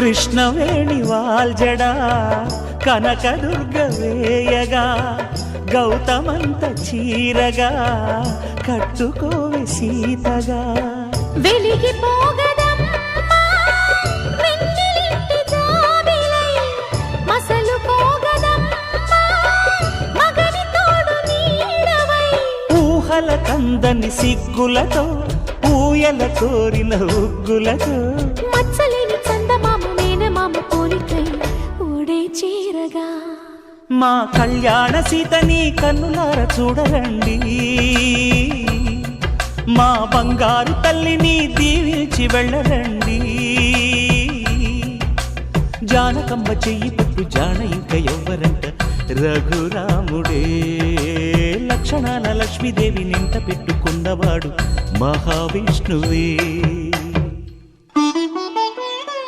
కృష్ణవేణి వాల్జడా కనకదుర్గ వేయగా గౌతమంత చీరగా కట్టుకోవే సీతగా వెలిగిపోగదమ్మా వెన్నెలింటి జాబిలై మసలుకోగదమ్మా మగని తోడు నీడవై ఊహల కందని సిగ్గులతో ఊయల కోరిన ఉగ్గులతో మచ్చలేని చందమామ మేనమామ పోలికై ఊడే చీరగా మా కళ్యాణ సీతని కన్నులార చూడరండి మా బంగారు తల్లిని దీవించి వెళ్ళరండి జానకమ్మ చెయ్యి పట్టు జాన ఇంక ఎవ్వరంట రఘురాముడే లక్షణాల లక్ష్మీదేవి నింట పెట్టుకున్నవాడు మహావిష్ణువే